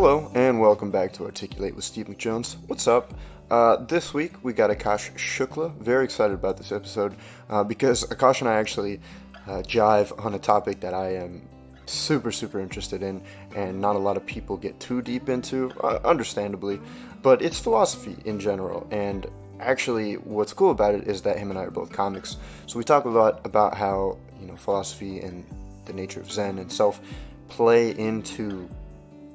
Hello, and welcome back to Articulate with Steve McJones. What's up? This week, we got Akaash Shukla. Very excited about this episode because Akaash and I actually jive on a topic that I am super interested in, and not a lot of people get too deep into, understandably, but it's philosophy in general. And actually, what's cool about it is that him and I are both comics, so we talk a lot about how, philosophy and the nature of Zen and self play into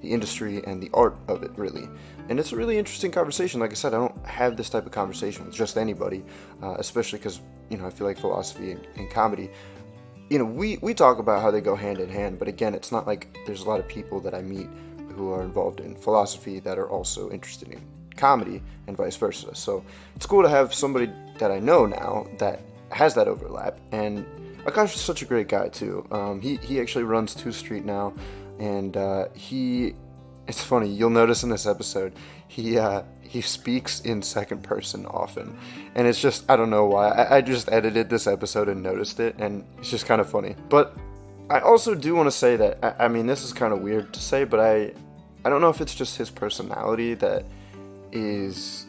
the industry and the art of it, really. And it's a really interesting conversation. Like I said, I don't have this type of conversation with just anybody, especially because, I feel like philosophy and comedy, we talk about how they go hand in hand, but again, it's not like there's a lot of people that I meet who are involved in philosophy that are also interested in comedy and vice versa. So it's cool to have somebody that I know now that has that overlap. And Akaash is such a great guy too. He actually runs 2 Street now, and it's funny, you'll notice in this episode, he speaks in second person often, and it's just, I don't know why, I just edited this episode and noticed it, and it's just kind of funny. But I also do want to say that, I mean, this is kind of weird to say, but I don't know if it's just his personality that is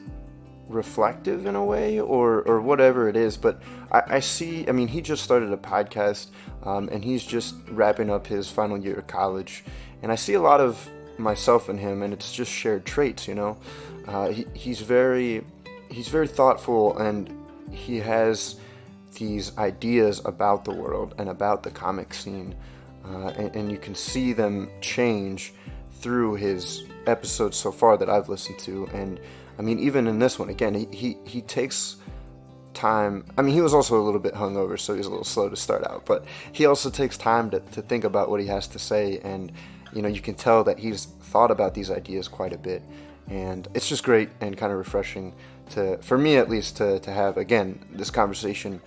reflective in a way, or whatever it is, but I see, he just started a podcast, and he's just wrapping up his final year of college, and I see a lot of myself in him, and it's just shared traits. He's very thoughtful, and he has these ideas about the world and about the comic scene, and you can see them change through his episodes so far that I've listened to. And even in this one, again, he takes time. He was also a little bit hungover, so he's a little slow to start out, but he also takes time to think about what he has to say, and you can tell that he's thought about these ideas quite a bit, and it's just great and kind of refreshing for me at least, to have, again, this conversation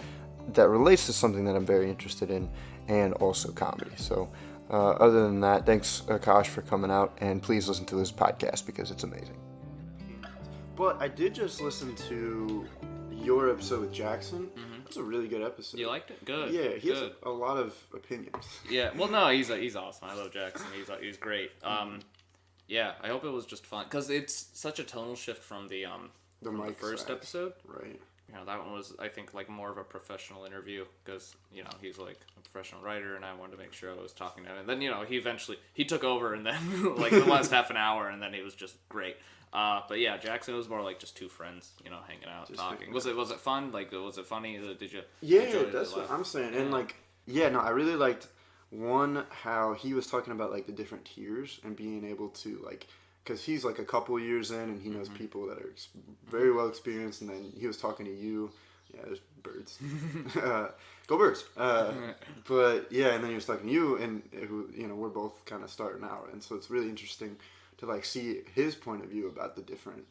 that relates to something that I'm very interested in, and also comedy. So other than that, thanks, Akaash, for coming out, and please listen to his podcast because it's amazing. But I did just listen to your episode with Jackson. Mm-hmm. That's a really good episode. You liked it? Good. Yeah, he has a lot of opinions. Yeah, well, no, he's awesome. I love Jackson. He's great. Yeah, I hope it was just fun, because it's such a tonal shift from the first episode. Right. That one was, I think, like more of a professional interview, because he's like a professional writer, and I wanted to make sure I was talking to him. And then he took over, and then like the last half an hour, and then he was just great. But yeah, Jackson was more like just 2 friends, hanging out, just talking. Was it fun? Like, was it funny? Did you? Yeah, that's what I'm saying. And I really liked how he was talking about like the different tiers, and being able to because he's like a couple years in, and he knows people that are very well experienced, and then he was talking to you. Yeah, there's birds. Go birds. But yeah, and then he was talking to you, and who we're both kind of starting out, and so it's really interesting to see his point of view about the different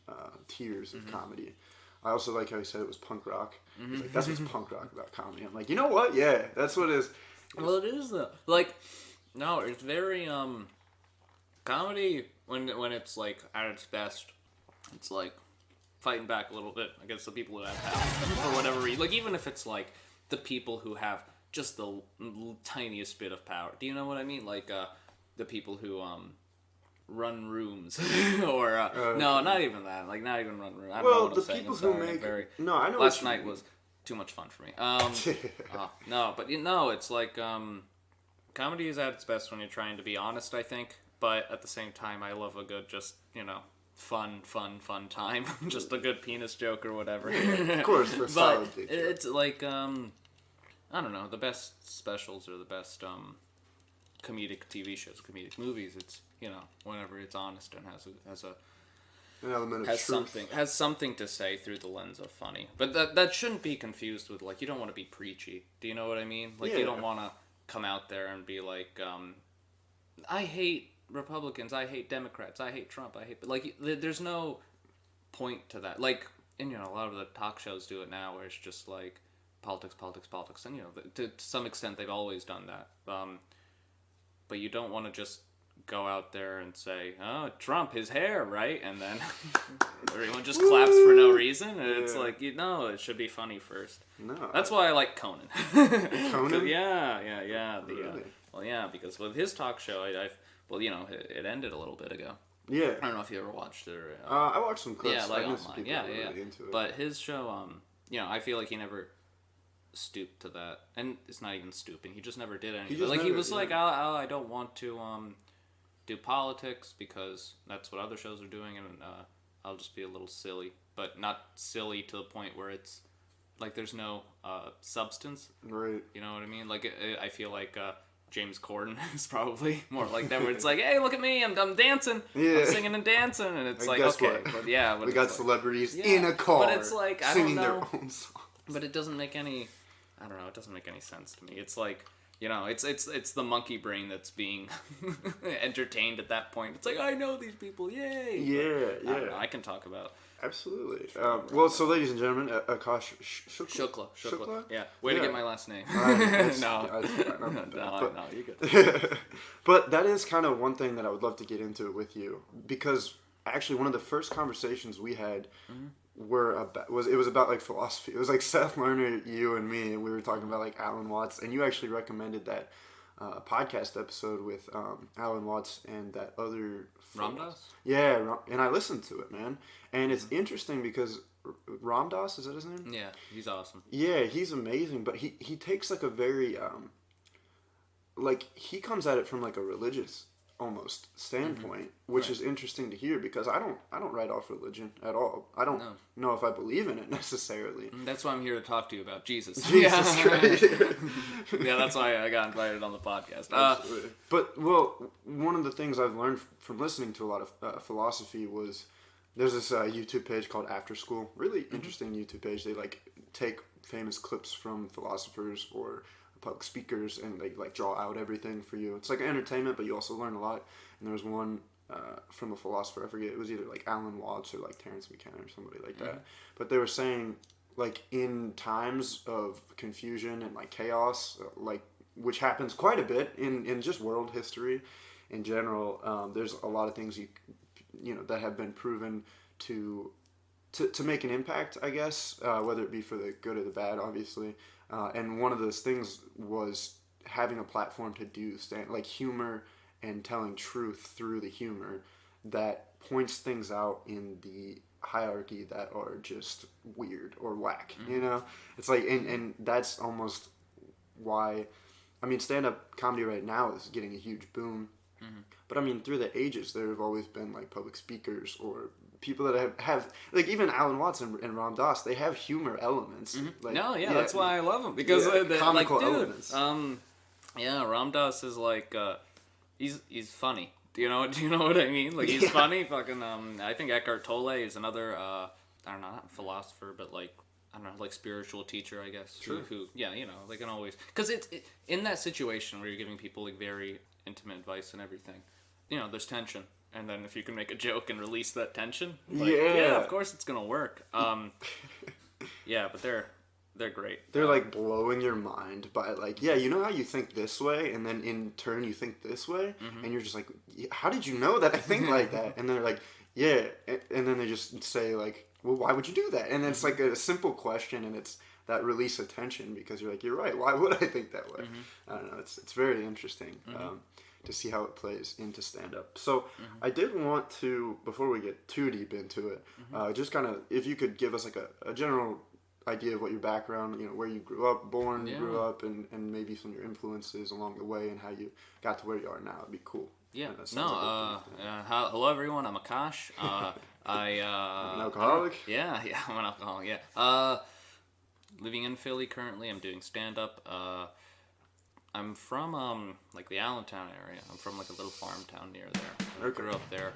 tiers of comedy. I also like how he said it was punk rock. He's like, that's what's punk rock about comedy. I'm like, you know what? Yeah, that's what it is. Well, it is though. No, it's very comedy when it's like at its best. It's like fighting back a little bit against the people who have power for whatever reason. Like, even if it's like the people who have just the tiniest bit of power. Do you know what I mean? Like the people who run rooms, or no, not even that. Like, not even run rooms. I don't know what I'm saying. People who make no, I know. Last night was too much fun for me. No, but it's like comedy is at its best when you're trying to be honest, I think. But at the same time, I love a good just fun time, just a good penis joke or whatever. Of course, for solid. But it's like I don't know. The best specials are the best comedic TV shows, comedic movies. It's whenever it's honest and has an element of truth. Has something to say through the lens of funny. But that shouldn't be confused with you don't want to be preachy. Do you know what I mean? You don't want to come out there and be like, I hate Republicans, I hate Democrats, I hate Trump, I hate. But there's no point to that. And a lot of the talk shows do it now, where it's just like politics, and to some extent they've always done that. But you don't want to just go out there and say, oh, Trump, his hair, right? And then everyone just claps for no reason. And it's like, it should be funny first. No. That's why I like Conan. Conan? Yeah. Really? Well, yeah, because with his talk show, it ended a little bit ago. Yeah. I don't know if you ever watched it or. I watched some clips. Yeah, like I online. Yeah. Really into it. But his show, I feel like he never stooped to that, and it's not even stooping. He just never did anything. He was like, I don't want to do politics because that's what other shows are doing, and I'll just be a little silly, but not silly to the point where it's like there's no substance. Right. You know what I mean? Like I feel like James Corden is probably more like that, where it's like, hey, look at me, I'm dancing, I'm singing and dancing, and it's like, okay, but we got celebrities in a car, but it's like singing their own songs. But it doesn't make any, I don't know, it doesn't make any sense to me. It's like, it's the monkey brain that's being entertained at that point. It's like, I know these people, yay! Yeah, I don't know, I can talk about. Absolutely. Well, so ladies and gentlemen, Akaash Shukla. Yeah. Way to get my last name. No, you're good. But that is kind of one thing that I would love to get into with you, because actually one of the first conversations we had was about like philosophy. It was like Seth Lerner, you and me, and we were talking about like Alan Watts, and you actually recommended that podcast episode with Alan Watts and that other Ramdas? Yeah, and I listened to it, man. And it's interesting because Ramdas, is that his name? Yeah, he's awesome. Yeah, he's amazing, but he takes like a very like he comes at it from like a religious almost standpoint, which is interesting to hear, because I don't write off religion at all. I don't know if I believe in it necessarily. That's why I'm here to talk to you about Jesus. Jesus Christ. Yeah, that's why I got invited on the podcast. But one of the things I've learned from listening to a lot of philosophy was there's this YouTube page called After School. Really interesting YouTube page. They like take famous clips from philosophers or public speakers, and they like draw out everything for you. It's like entertainment, but you also learn a lot. And there was one from a philosopher, I forget, it was either like Alan Watts or like Terence McKenna or somebody like that. But they were saying like in times of confusion and like chaos, like which happens quite a bit in just world history in general, there's a lot of things you know that have been proven to make an impact, I guess, whether it be for the good or the bad, obviously. And one of those things was having a platform to do like humor and telling truth through the humor that points things out in the hierarchy that are just weird or whack. You know, it's like, and that's almost why, I mean, stand-up comedy right now is getting a huge boom. But I mean, through the ages, there have always been like public speakers or people that have like even Alan Watts and Ram Dass, they have humor elements. Like, that's why I love them, because they're comical like, dude, elements. Ram Dass is like he's funny. Do you know what I mean? Like he's funny. Fucking I think Eckhart Tolle is another I don't know, not philosopher, but like I don't know, like spiritual teacher, I guess. Sure. Who they can always, because it's in that situation where you're giving people like very intimate advice and everything. There's tension. And then if you can make a joke and release that tension, like, of course it's gonna work. But they're great. They're like blowing your mind by like, you know how you think this way, and then in turn you think this way, and you're just like, how did you know that I think like that? And they're like, and then they just say like, well, why would you do that? And then it's like a simple question, and it's that release of tension, because you're like, you're right. Why would I think that way? I don't know. It's very interesting. To see how it plays into stand-up. So I did want to, before we get too deep into it, just kind of, if you could give us like a general idea of what your background, where you grew up, grew up, and maybe some of your influences along the way, and how you got to where you are now. It'd be cool. Yeah. Hello everyone. I'm Akaash. I'm an alcoholic. I'm an alcoholic. Yeah. Living in Philly currently. I'm doing stand-up. I'm from like the Allentown area. I'm from like a little farm town near there. I grew up there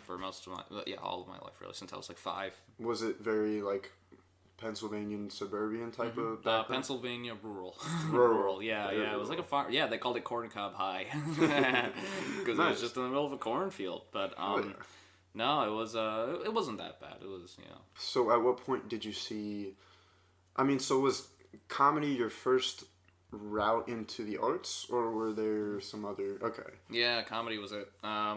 for all of my life, really, since I was like 5. Was it very like Pennsylvanian suburban type of background? Pennsylvania rural. Yeah. It was like a farm. Yeah, they called it Corn Cob High because it was just in the middle of a cornfield. But no, it wasn't that bad. It was So at what point did you see? I mean, so was comedy your first route into the arts, or were there some other? Okay. Yeah, comedy was it. I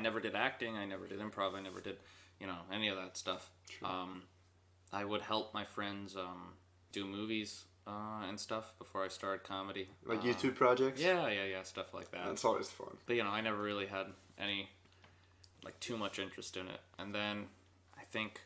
never did acting. I never did improv. I never did, any of that stuff. Sure. I would help my friends do movies and stuff before I started comedy. Like YouTube projects? Yeah, stuff like that. That's always fun. But I never really had any like too much interest in it. And then I think,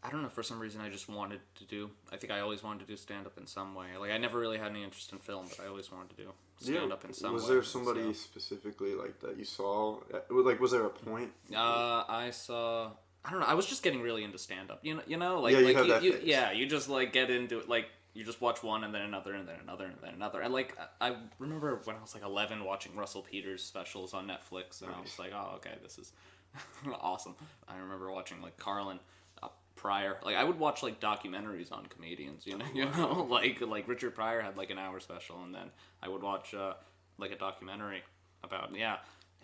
I don't know, for some reason I just wanted to do, I think I always wanted to do stand-up in some way. Like, I never really had any interest in film, but I always wanted to do stand-up in some way. Was there somebody specifically, like, that you saw? Like, was there a point? I saw, I don't know, I was just getting really into stand-up. You know? Like, yeah, you have that phase. Yeah, you just, like, get into it, like, you just watch one and then another and then another and then another. And, like, I remember when I was, like, 11 watching Russell Peters specials on Netflix, and I was like, oh, okay, this is awesome. I remember watching, like, Carlin Pryor. Like, I would watch, like, documentaries on comedians, you know? Like Richard Pryor had, like, an hour special, and then I would watch, like, a documentary about, him. Yeah,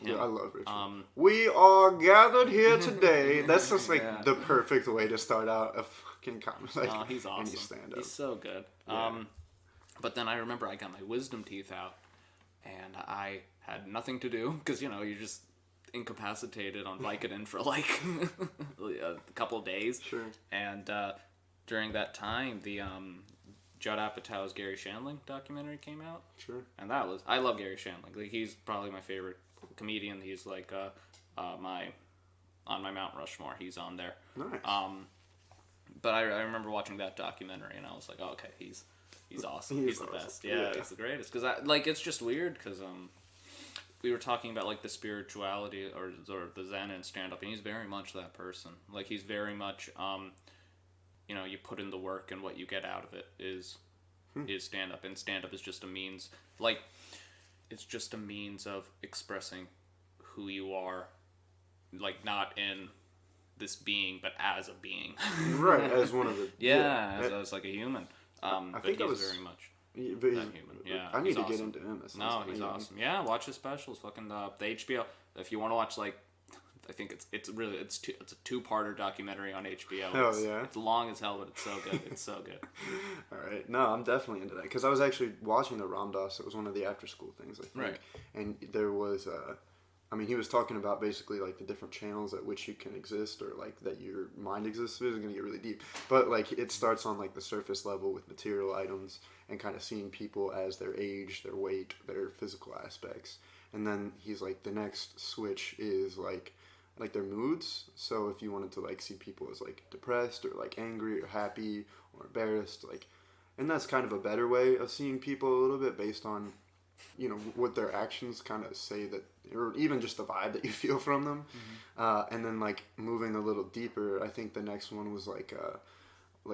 I love Richard. We are gathered here today. That's just, like, Yeah. the perfect way to start out a fucking comedy. Like, he's awesome. any stand-up. He's so good. Yeah. But then I remember I got my wisdom teeth out, and I had nothing to do, because, you know, you're just incapacitated on Vicodin for, like, a couple of days. Sure. And during that time, the Judd Apatow's Garry Shandling documentary came out. Sure. And that was, I love Garry Shandling. Like, he's probably my favorite comedian. He's, like, on my Mount Rushmore. He's on there. Nice. But I remember watching that documentary, and I was like, oh, okay, he's awesome. He's the best. Yeah, he's the greatest. Because, like, it's just weird, because we were talking about, like, the spirituality or the Zen and StandUp, and he's very much that person. Like, he's very much, you know, you put in the work, and what you get out of it is stand-up, and stand-up is just a means, like, it's just a means of expressing who you are, like, not in this being, but as a being. Right, as one of the... as like a human. I think he's was very much that human. Yeah, I need to awesome. get into him. He's awesome. Yeah, watch his specials. Fucking the HBO. If you want to watch, like, I think it's a two-parter documentary on HBO. It's long as hell, but it's so good. It's so good. All right, no, I'm definitely into that, because I was actually watching the Ramdas. It was one of the after-school things, I think. Right. And there was I mean, he was talking about basically, like, the different channels at which you can exist, or, like, that your mind exists. It's going to get really deep. But, like, it starts on, like, the surface level with material items and kind of seeing people as their age, their weight, their physical aspects. And then he's like, the next switch is, like their moods. So if you wanted to, like, see people as, like, depressed or, like, angry or happy or embarrassed, like, and that's kind of a better way of seeing people a little bit based on, you know, what their actions kind of say, that, or even just the vibe that you feel from them. Mm-hmm. And then, like, moving a little deeper, I think the next one was like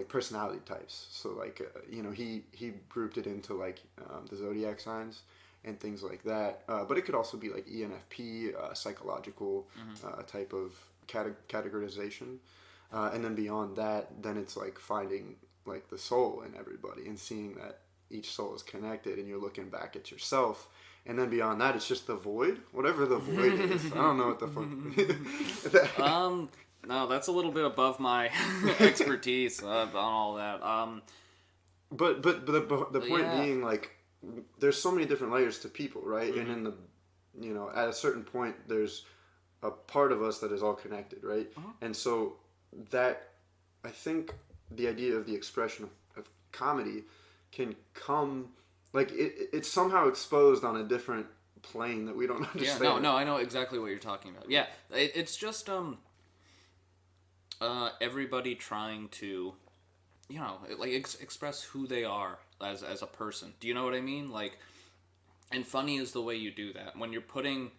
personality types. So, like, you know, he grouped it into, like, the zodiac signs and things like that. But it could also be like ENFP, psychological type of categorization. And then beyond that, then it's like finding, like, the soul in everybody and seeing that each soul is connected, and you're looking back at yourself. And then beyond that, it's just the void, whatever the void is. I don't know what the fuck. No, that's a little bit above my expertise on all that. But the point being, like, there's so many different layers to people, right? Mm-hmm. And in the, you know, at a certain point, there's a part of us that is all connected, right? Uh-huh. And so that, I think, the idea of the expression of comedy can come, like, it's somehow exposed on a different plane that we don't understand. Yeah, no, I know exactly what you're talking about. Yeah, it's just everybody trying to, you know, like, express who they are as a person. Do you know what I mean? Like, and funny is the way you do that. When you're putting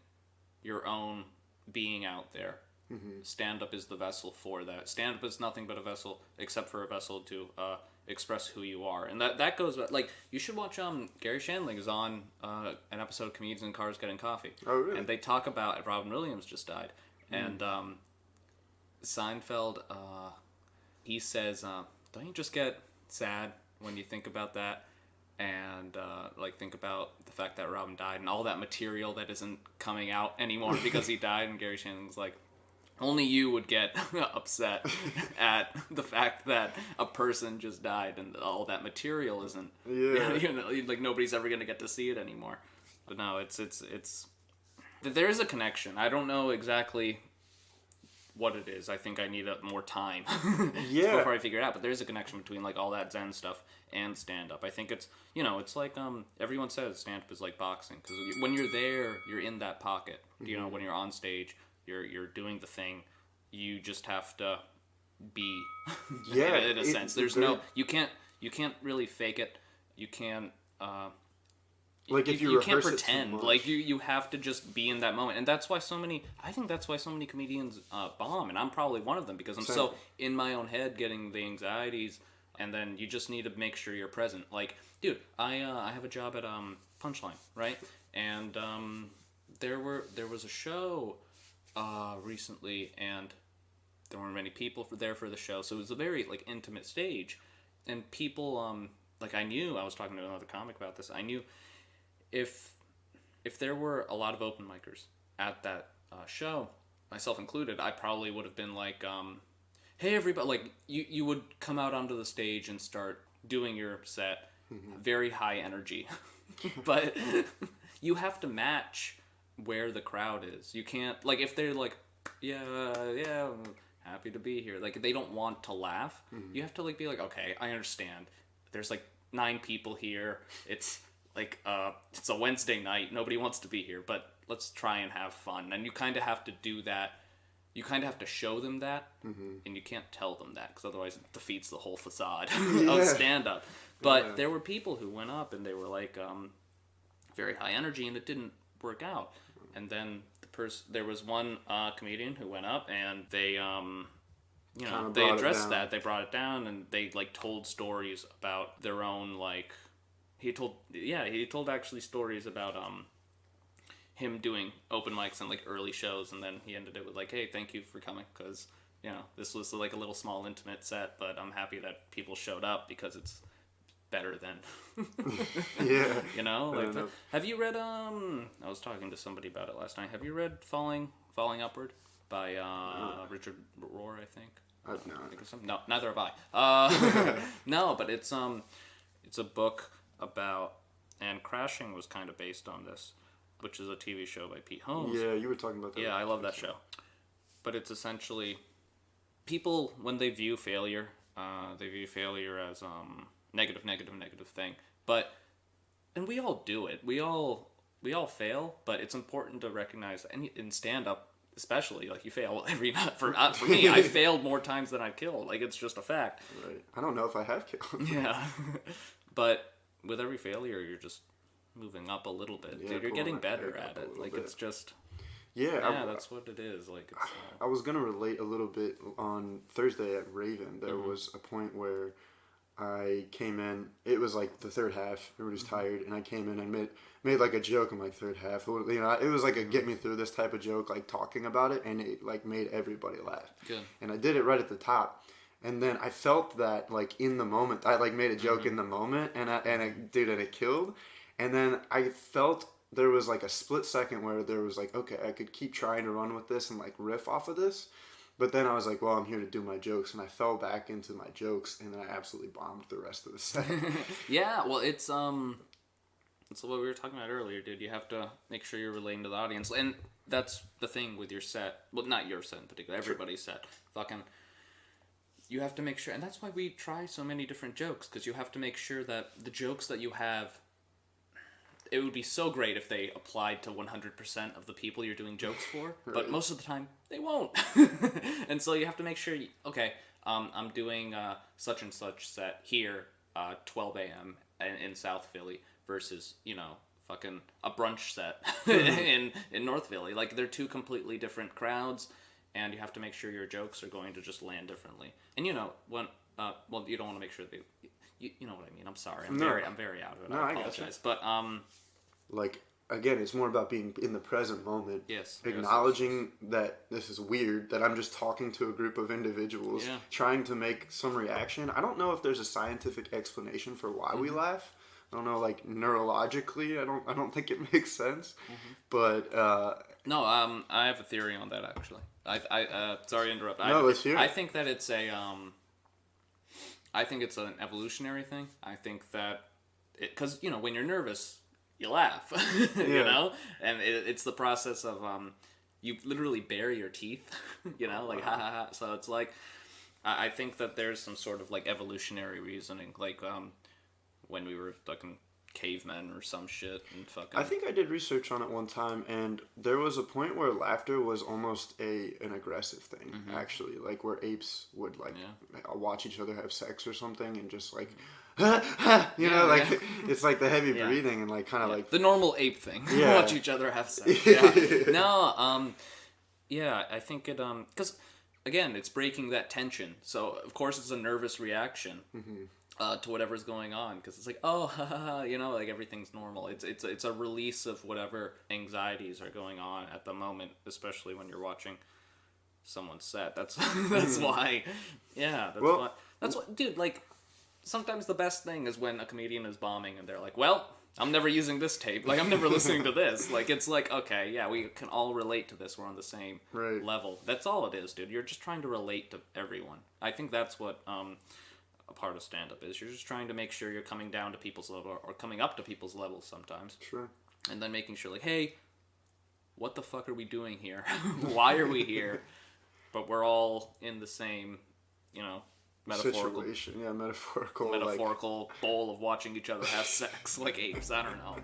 your own being out there, stand-up is the vessel for that. Stand-up is nothing but a vessel, except for a vessel to express who you are. And that goes, like, you should watch, Garry Shandling is on an episode of Comedians in Cars Getting Coffee. Oh, really? And they talk about, Robin Williams just died. And Seinfeld, he says, don't you just get sad when you think about that? And, like, think about the fact that Robin died and all that material that isn't coming out anymore because he died. And Garry Shandling's like, only you would get upset at the fact that a person just died and all that material isn't, you know, like, nobody's ever going to get to see it anymore. But no, it's there is a connection. I don't know exactly what it is. I think I need more time before I figure it out. But there is a connection between, like, all that Zen stuff and stand-up. I think it's, you know, it's like, everyone says stand-up is like boxing. Because when you're there, you're in that pocket. You know, when you're on stage, you're doing the thing. You just have to be. Yeah, in a sense. There's no you can't really fake it. You can't. Like if you can't rehearse it too pretend. much. Like you have to just be in that moment, and that's why so many. I think that's why so many comedians bomb, and I'm probably one of them because I'm so in my own head, getting the anxieties, and then you just need to make sure you're present. Like, dude, I have a job at Punchline, right? And there was a show recently, and there weren't many people there for the show, so it was a very like intimate stage, and people like I knew I was talking to another comic about this. I knew if there were a lot of open micers at that show, myself included, I probably would have been like, hey everybody, like you would come out onto the stage and start doing your set, very high energy, but you have to match where the crowd is. You can't, like, if they're like, yeah, happy to be here, like they don't want to laugh, you have to like be like, okay, I understand, there's like 9 people here, it's like it's a Wednesday night, nobody wants to be here, but let's try and have fun. And you kind of have to do that. You kind of have to show them that, and you can't tell them that, because otherwise it defeats the whole facade of stand-up. But there were people who went up and they were like very high energy, and it didn't work out. And then there was one comedian who went up, and they they addressed that, they brought it down, and they like told stories about their own like. He told actually stories about him doing open mics and like early shows, and then he ended it with like, hey, thank you for coming, because this was like a little small intimate set, but I'm happy that people showed up because it's better than have you read I was talking to somebody about it last night, have you read Falling Upward by Richard Rohr, I think? No, neither have I. No, but it's a book about, and Crashing was kind of based on this, which is a TV show by Pete Holmes. Yeah, you were talking about that. Yeah, I love that show. But it's essentially, people, when they view failure as negative thing. But, and we all do it. We all fail, but it's important to recognize, and in stand-up especially, like, you fail every night. For me, I failed more times than I've killed. Like, it's just a fact. Right. I don't know if I have killed. Yeah. But with every failure, you're just moving up a little bit. Yeah, dude, you're getting better at it. Like, it's just... Yeah, that's what it is. Like, it's, I was gonna relate a little bit on Thursday at Raven. There was a point where I came in. It was like the third half. Everybody's tired, and I came in and made like a joke in my third half. It was like a get me through this type of joke, like talking about it, and it like made everybody laugh. Good. And I did it right at the top. And then I felt that, like, in the moment, I, like, made a joke in the moment, and it killed. And then I felt there was, like, a split second where there was, like, okay, I could keep trying to run with this and, like, riff off of this. But then I was like, well, I'm here to do my jokes. And I fell back into my jokes, and then I absolutely bombed the rest of the set. Yeah, well, it's what we were talking about earlier, dude. You have to make sure you're relating to the audience. And that's the thing with your set. Well, not your set in particular, everybody's set. Fucking... You have to make sure, and that's why we try so many different jokes, because you have to make sure that the jokes that you have, it would be so great if they applied to 100% of the people you're doing jokes for, but most of the time, they won't. And so you have to make sure, I'm doing such and such set here, 12 a.m. in South Philly, versus, fucking a brunch set in North Philly. Like, they're two completely different crowds. And you have to make sure your jokes are going to just land differently. And when you don't want to make sure you know what I mean. I'm sorry. I'm very out of it. I apologize. But like, again, it's more about being in the present moment. Yes. Acknowledging that this is weird, that I'm just talking to a group of individuals, trying to make some reaction. I don't know if there's a scientific explanation for why we laugh. I don't know, like, neurologically, I don't think it makes sense. But no, I have a theory on that, actually. I sorry to interrupt. No, let's hear it. I think that it's I think it's an evolutionary thing. I think that because when you're nervous, you laugh, and it's the process of you literally bare your teeth, like ha ha ha. So it's like I think that there's some sort of like evolutionary reasoning, like when we were talking cavemen or some shit and fucking. I think I did research on it one time, and there was a point where laughter was almost an aggressive thing, actually, like where apes would like watch each other have sex or something, and just like, you know, like it's like the heavy breathing and like kind of like the normal ape thing. Yeah. Watch each other have sex. Yeah. No, yeah, I think it because again, it's breaking that tension. So of course it's a nervous reaction. To whatever's going on, because it's like, oh, ha, ha, ha, you know, like everything's normal. It's a release of whatever anxieties are going on at the moment, especially when you're watching someone's set. That's why, yeah, that's why, dude. Like sometimes the best thing is when a comedian is bombing and they're like, well, I'm never using this tape. Like I'm never listening to this. Like it's like, okay, yeah, we can all relate to this. We're on the same level. That's all it is, dude. You're just trying to relate to everyone. I think that's what a part of stand-up is. You're just trying to make sure you're coming down to people's level or coming up to people's levels sometimes. Sure. And then making sure like, hey, what the fuck are we doing here? Why are we here? But we're all in the same, you know, metaphorical situation. Yeah, metaphorical bowl of watching each other have sex like apes. I don't know.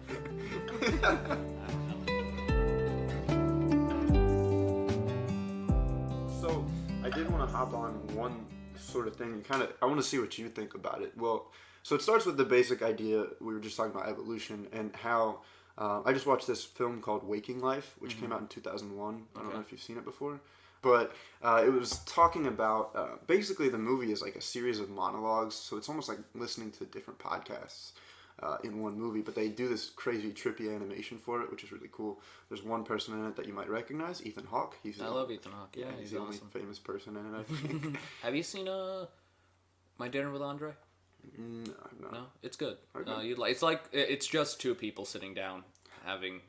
So I did want to hop on one sort of thing. I want to see what you think about it. Well, so it starts with the basic idea. We were just talking about evolution and how I just watched this film called Waking Life, which came out in 2001. I don't know if you've seen it before, but it was talking about basically the movie is like a series of monologues. So it's almost like listening to different podcasts in one movie, but they do this crazy trippy animation for it, which is really cool. There's one person in it that you might recognize, Ethan Hawke. I love Ethan Hawke. Yeah, he's the only famous person in it, I think. Have you seen My Dinner with Andre? No, it's good. It's just two people sitting down having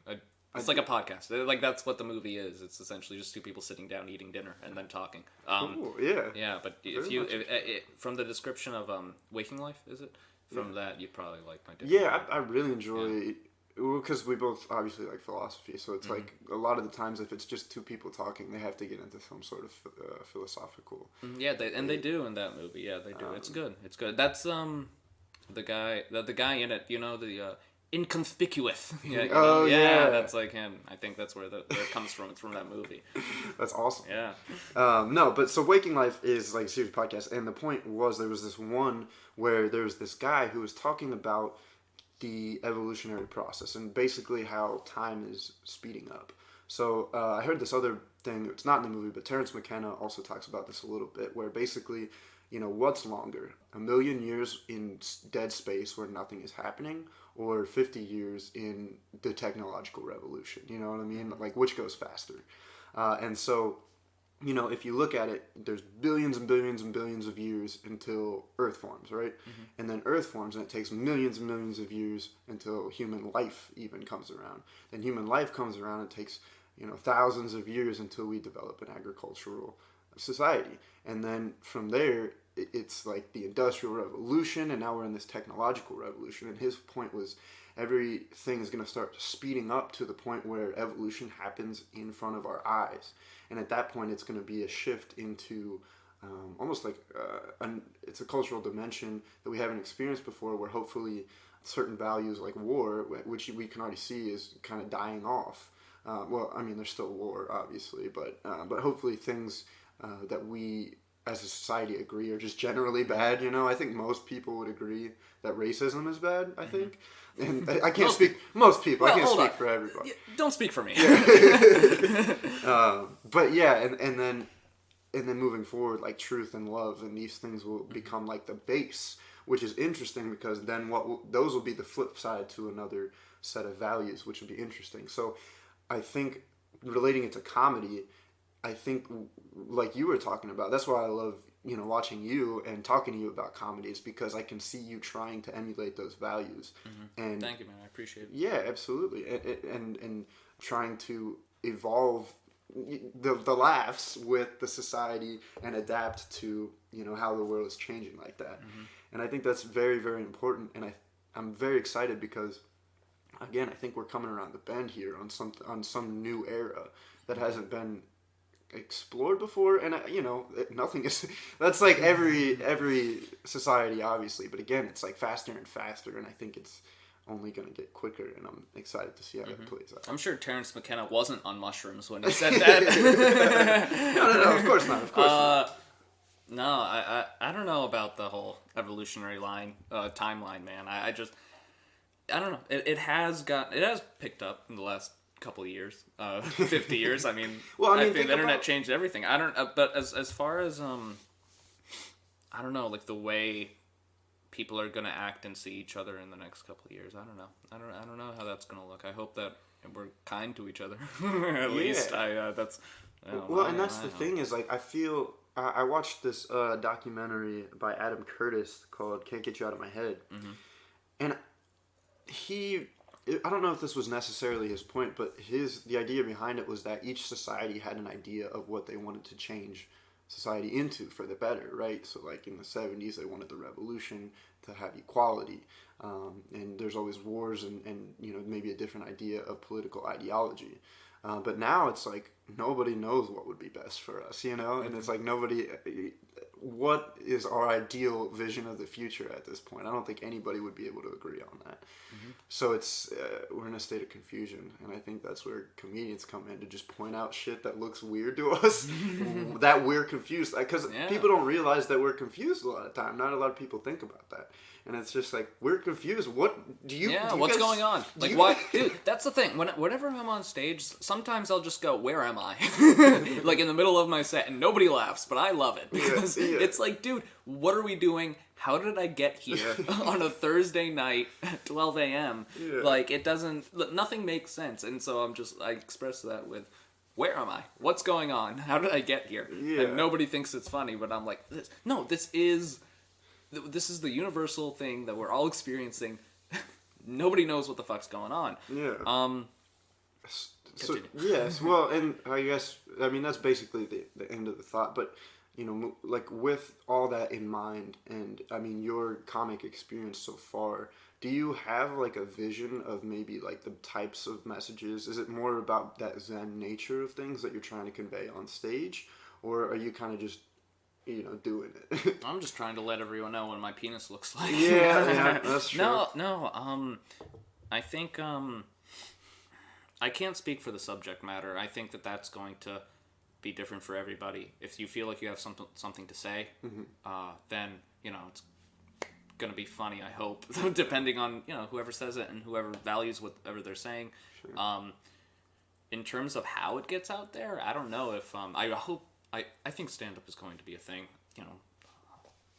it's like a podcast. Like that's what the movie is. It's essentially just two people sitting down eating dinner and then talking. Cool. Yeah. Yeah, but from the description of Waking Life, is it? From that, you'd probably like My Dinner. Yeah, I really enjoy. Because we both obviously like philosophy, so it's like a lot of the times if it's just two people talking, they have to get into some sort of philosophical. Yeah, they do in that movie. Yeah, they do. It's good. It's good. That's the guy in it. You know, the inconspicuous. Yeah, that's like him. I think that's where it comes from. It's from that movie. That's awesome. Yeah. No, but so Waking Life is like a series of podcasts, and the point was there was this one where there was this guy who was talking about the evolutionary process and basically how time is speeding up. So I heard this other thing, it's not in the movie, but Terrence McKenna also talks about this a little bit, where basically, you know, what's longer? 1,000,000 years in dead space where nothing is happening, or 50 years in the technological revolution? You know what I mean? Like, which goes faster? And so, you know, if you look at it, there's billions and billions and billions of years until Earth forms, right? And then Earth forms, and it takes millions and millions of years until human life even comes around. Then human life comes around, it takes, you know, thousands of years until we develop an agricultural society. And then from there, it's like the Industrial Revolution, and now we're in this technological revolution. And his point was everything is going to start speeding up to the point where evolution happens in front of our eyes. And at that point, it's going to be a shift into almost like it's a cultural dimension that we haven't experienced before, where hopefully certain values like war, which we can already see is kind of dying off. Well, I mean, there's still war, obviously, but hopefully things that we as a society agree are just generally bad. You know, I think most people would agree that racism is bad, I think. And I can't speak most people. I can't speak for everybody. Don't speak for me. But yeah, and then moving forward, like truth and love and these things will become like the base, which is interesting because then those will be the flip side to another set of values, which would be interesting. So I think relating it to comedy, I think like you were talking about, that's why I love, you know, watching you and talking to you about comedy, is because I can see you trying to emulate those values. And thank you, man. I appreciate it. Yeah, absolutely. And trying to evolve the laughs with the society and adapt to, you know, how the world is changing like that. And I think that's very, very important. And I'm very excited because, again, I think we're coming around the bend here on some new era that hasn't been explored before. And you know, nothing is, that's like every society, obviously, but again, it's like faster and faster, and I think it's only going to get quicker, and I'm excited to see how that plays out. I'm sure Terrence McKenna wasn't on mushrooms when he said that. No, of course not. Of course not. No, I don't know about the whole evolutionary timeline, man. I don't know. It has picked up in the last couple of years, 50 years. I mean, well, I think the internet changed everything. I don't, but as far as I don't know, like the way people are gonna act and see each other in the next couple of years. I don't know. I don't know how that's gonna look. I hope that we're kind to each other. At least that's. And that's the thing is, like, I feel I watched this documentary by Adam Curtis called "Can't Get You Out of My Head," and I don't know if this was necessarily his point, but the idea behind it was that each society had an idea of what they wanted to change society into for the better, right? So like in the 70s, they wanted the revolution to have equality, and there's always wars and maybe a different idea of political ideology. But now it's like nobody knows what would be best for us, and it's like what is our ideal vision of the future at this point? I don't think anybody would be able to agree on that. So it's we're in a state of confusion, and I think that's where comedians come in to just point out shit that looks weird to us, that we're confused, because people don't realize that we're confused a lot of time. Not a lot of people think about that. And it's just like, we're confused. What do you? Yeah, do you what's guys, going on? Like, why, dude? That's the thing. Whenever I'm on stage, sometimes I'll just go, "Where am I?" Like in the middle of my set, and nobody laughs, but I love it because it's like, dude, what are we doing? How did I get here on a Thursday night at 12 a.m.? Yeah. Like, it doesn't. Nothing makes sense, and so I express that with, "Where am I? What's going on? How did I get here?" Yeah. And nobody thinks it's funny, but I'm like, this is the universal thing that we're all experiencing. Nobody knows what the fuck's going on. Yeah. So, yes, well, and I guess, I mean, that's basically the end of the thought, but, like, with all that in mind, and, I mean, your comic experience so far, do you have, like, a vision of maybe, like, the types of messages? Is it more about that Zen nature of things that you're trying to convey on stage, or are you kind of just doing it? I'm just trying to let everyone know what my penis looks like. Yeah, that's true. No, I think, I can't speak for the subject matter. I think that's going to be different for everybody. If you feel like you have something to say, then, it's going to be funny, I hope, depending on, whoever says it and whoever values whatever they're saying. Sure. In terms of how it gets out there, I don't know if, I think stand-up is going to be a thing,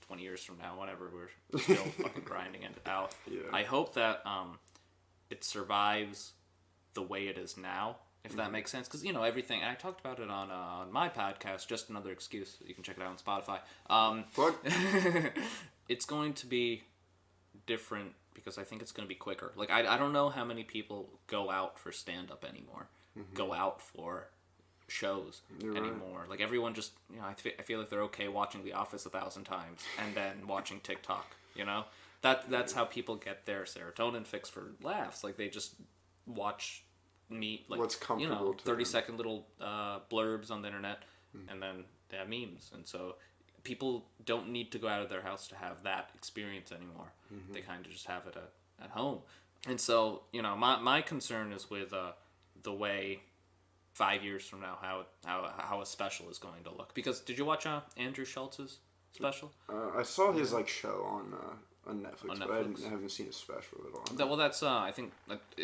20 years from now, whenever we're still fucking grinding it out. Yeah. I hope that it survives the way it is now, if that makes sense. Because, everything, and I talked about it on my podcast, Just Another Excuse. You can check it out on Spotify. It's going to be different because I think it's going to be quicker. Like, I don't know how many people go out for stand-up anymore, go out for shows anymore. Like, everyone just, I feel like they're okay watching The Office 1,000 times and then watching TikTok, That's how people get their serotonin fix for laughs. Like, they just watch me, like, what's comfortable 30-second little blurbs on the internet, and then they have memes. And so people don't need to go out of their house to have that experience anymore. They kind of just have it at home. And so, my concern is with the way 5 years from now how a special is going to look. Because did you watch Andrew Schultz's special? I saw his show on Netflix, but I haven't seen his special at all. Well, that's I think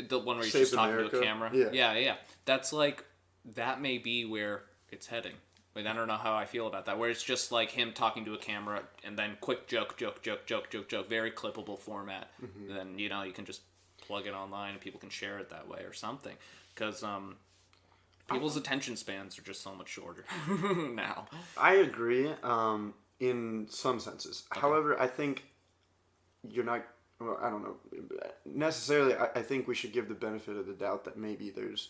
the one where he's just talking to a camera. Yeah. That's like, that may be where it's heading. Like, I don't know how I feel about that. Where it's just like him talking to a camera and then quick joke, very clippable format. Then you can just plug it online and people can share it that way or something. Because people's attention spans are just so much shorter now. I agree in some senses. Okay. However, I think you're not, well, I don't know, necessarily, I think we should give the benefit of the doubt that maybe there's,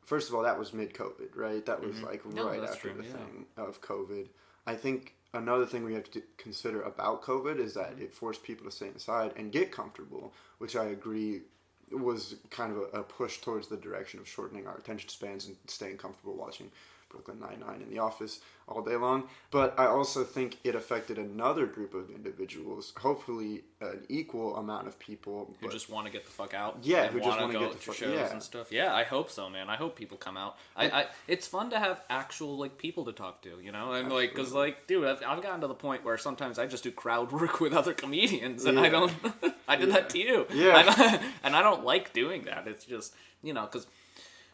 first of all, that was mid-COVID, right? That was right after the thing of COVID. I think another thing we have to consider about COVID is that it forced people to stay inside and get comfortable, which I agree was kind of a push towards the direction of shortening our attention spans and staying comfortable watching Brooklyn Nine-Nine and The Office all day long. But I also think it affected another group of individuals, hopefully an equal amount of people. Who just want to get the fuck out. Yeah, who just want to get the fuck out. Shows and stuff. Yeah, I hope so, man. I hope people come out. It's fun to have actual, like, people to talk to, you know? And, like, because, like, dude, I've gotten to the point where sometimes I just do crowd work with other comedians, and I don't... I did that to you. Yeah. And I don't like doing that. It's just, you know, because...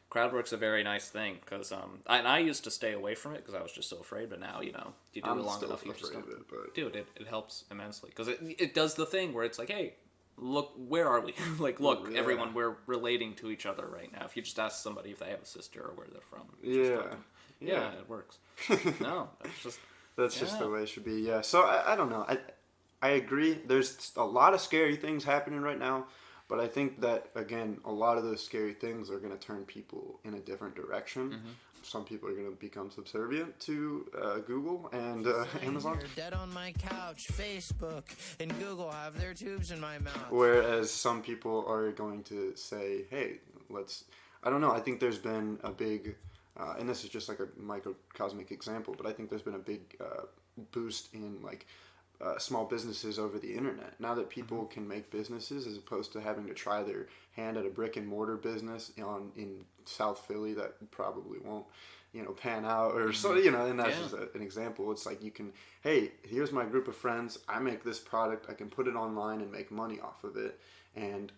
crowd work's a very nice thing, because I used to stay away from it because I was just so afraid, but now, you know, you do it long enough, you just don't. Dude, it helps immensely, because it does the thing where it's like, hey, look, where are we? Like, look, everyone, we're relating to each other right now. If you just ask somebody if they have a sister or where they're from, yeah, it works. No, that's just the way it should be. Yeah, so I don't know. I agree. There's a lot of scary things happening right now. But I think that, again, a lot of those scary things are going to turn people in a different direction. Mm-hmm. Some people are going to become subservient to Google and Amazon. You're dead on my couch, Facebook, and Google have their tubes in my mouth. Whereas some people are going to say, hey, I don't know, I think there's been a big, and this is just like a microcosmic example, but I think there's been a big boost in, like, small businesses over the internet. Now that people can make businesses as opposed to having to try their hand at a brick and mortar business in South Philly that probably won't, you know, pan out or so, you know, and that's just an example. It's like you can, hey, here's my group of friends. I make this product. I can put it online and make money off of it. And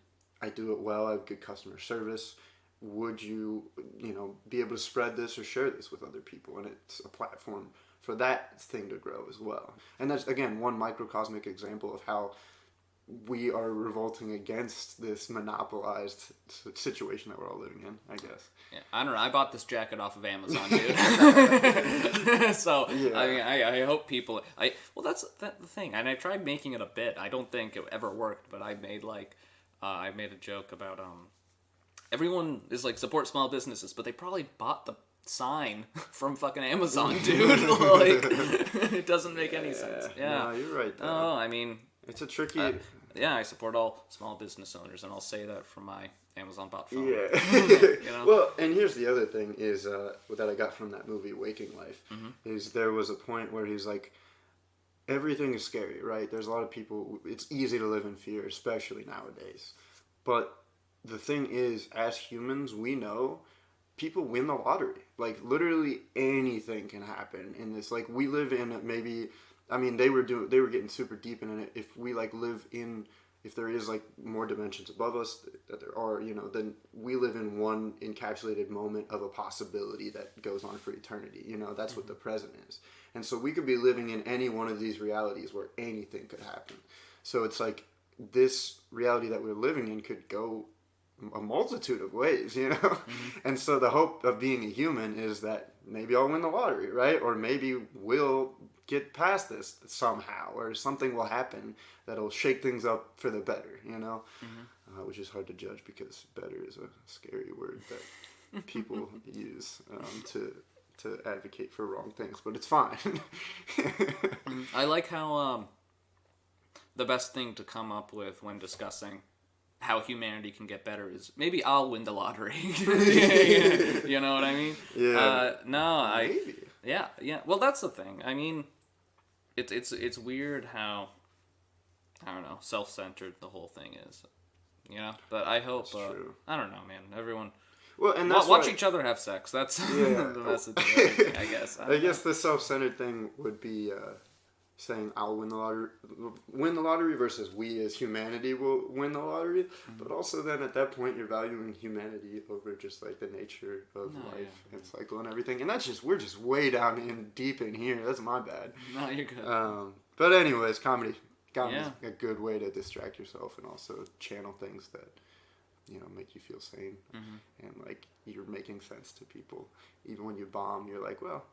I do it well. I have good customer service. Would you, you know, be able to spread this or share this with other people? And it's a platform for that thing to grow as well. And that's, again, one microcosmic example of how we are revolting against this monopolized situation that we're all living in, I guess. Yeah, I don't know. I bought this jacket off of Amazon, dude. So, yeah. I mean, I hope people... Well, that's the thing. And I tried making it a bit. I don't think it ever worked, but I made, like... I made a joke about... everyone is, like, support small businesses, but they probably bought the sign from fucking Amazon, dude. Like, it doesn't make any sense. Yeah. No, you're right, though. Oh, I mean... It's a tricky... I support all small business owners, and I'll say that from my Amazon bot phone. Yeah. You know? Well, and here's the other thing is that I got from that movie, Waking Life, is there was a point where he's like, everything is scary, right? There's a lot of people... It's easy to live in fear, especially nowadays. But the thing is, as humans, we know... people win the lottery. Like, literally anything can happen in this. Like, we live in maybe... I mean, they were getting super deep in it. If we, like, if there is, like, more dimensions above us that there are, you know, then we live in one encapsulated moment of a possibility that goes on for eternity. You know, that's what the present is. And so we could be living in any one of these realities where anything could happen. So it's like this reality that we're living in could go a multitude of ways, you know? And so the hope of being a human is that maybe I'll win the lottery, right? Or maybe we'll get past this somehow, or something will happen that'll shake things up for the better, you know? Which is hard to judge because better is a scary word that people use to advocate for wrong things, but it's fine. I like how the best thing to come up with when discussing how humanity can get better is maybe I'll win the lottery. You know what I mean? Yeah. Maybe. Yeah. Well, that's the thing. I mean, it's weird how, I don't know, self-centered the whole thing is. You know? But I hope, I don't know, man. Everyone... Well, and that's watch each other have sex. That's the message of everything, I guess. I guess the self-centered thing would be saying I'll win the lottery versus we as humanity will win the lottery. But also then at that point you're valuing humanity over just like the nature of life and cycle and everything. And we're just way down in deep in here. That's my bad. No, you're good. But anyways, comedy is a good way to distract yourself and also channel things that, you know, make you feel sane and like you're making sense to people. Even when you bomb, you're like, well,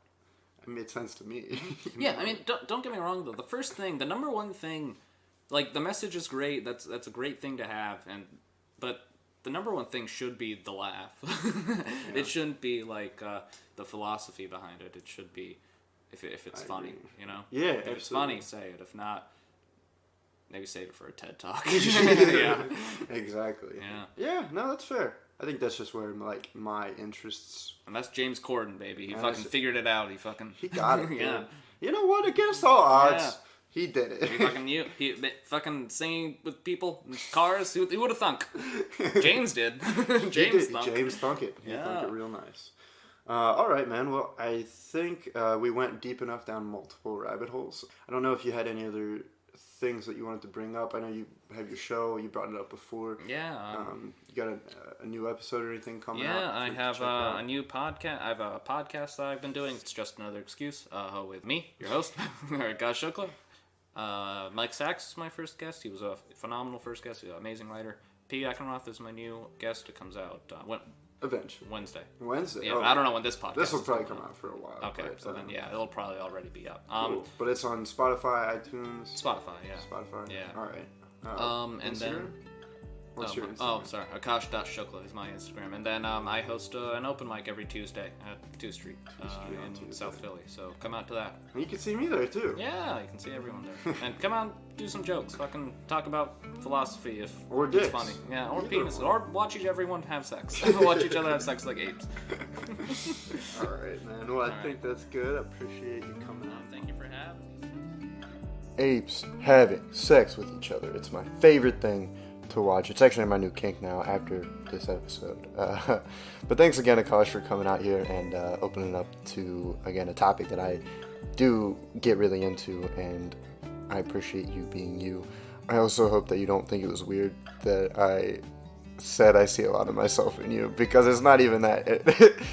it made sense to me. Yeah, I mean, don't get me wrong though. The number one thing, like the message is great. That's a great thing to have, but the number one thing should be the laugh. It shouldn't be like the philosophy behind it. It should be if it's funny, you know. Yeah, if it's funny, say it. If not, maybe save it for a TED Talk. Yeah, exactly. Yeah. Yeah, no, that's fair. I think that's just where like my interests. And that's James Corden, baby. He fucking figured it out. He got it. Yeah. Dude. You know what? Against all odds. Yeah. He did it. He fucking singing with people in cars. Who would have thunk? James did. James thunk it. He thunk it real nice. All right, man. Well, I think we went deep enough down multiple rabbit holes. I don't know if you had any other things that you wanted to bring up. I know you have your show. You brought it up before. Yeah. You got a new episode or anything coming out? Yeah, I have a new podcast. I have a podcast that I've been doing. It's just another excuse. With me, your host, Akaash Shukla. Mike Sachs is my first guest. He was a phenomenal first guest. He's an amazing writer. P. Eckenroth is my new guest. It comes out eventually. Wednesday. Yeah, but I don't know when this podcast. This will probably come out for a while. Okay, but, so then it'll probably already be up. Cool. But it's on Spotify, iTunes. Spotify, yeah. Spotify. Yeah. All right. And Instagram? then. What's your Instagram? Oh, sorry. Akaash.Shukla is my Instagram. And then I host an open mic every Tuesday at 2 Street in South Philly. So come out to that. And you can see me there, too. Yeah, you can see everyone there. And come out, do some jokes. Fucking talk about philosophy or it's dicks. funny. Yeah, or penis. Or watch everyone have sex. Watch each other have sex like apes. All right, man. Well, I think that's good. I appreciate you coming out. Thank you for having me. Apes having sex with each other. It's my favorite thing to watch. It's actually my new kink now after this episode. But thanks again, Akaash, for coming out here and opening up to, again, a topic that I do get really into, and I appreciate you being you. I also hope that you don't think it was weird that I said I see a lot of myself in you, because it's not even that.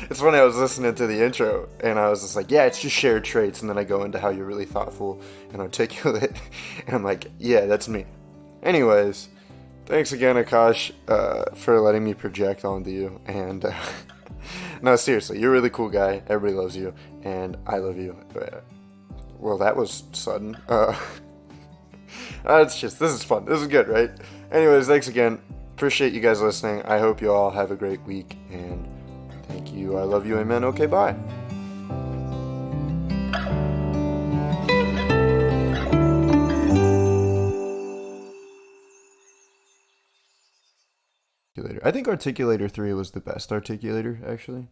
It's when I was listening to the intro, and I was just like, yeah, it's just shared traits, and then I go into how you're really thoughtful and articulate, and I'm like, yeah, that's me. Anyways, thanks again, Akaash, for letting me project onto you. And no, seriously, you're a really cool guy. Everybody loves you, and I love you. Well, that was sudden. This is fun. This is good, right? Anyways, thanks again. Appreciate you guys listening. I hope you all have a great week, and thank you. I love you. Amen. Okay, bye. I think Articulator 3 was the best articulator, actually.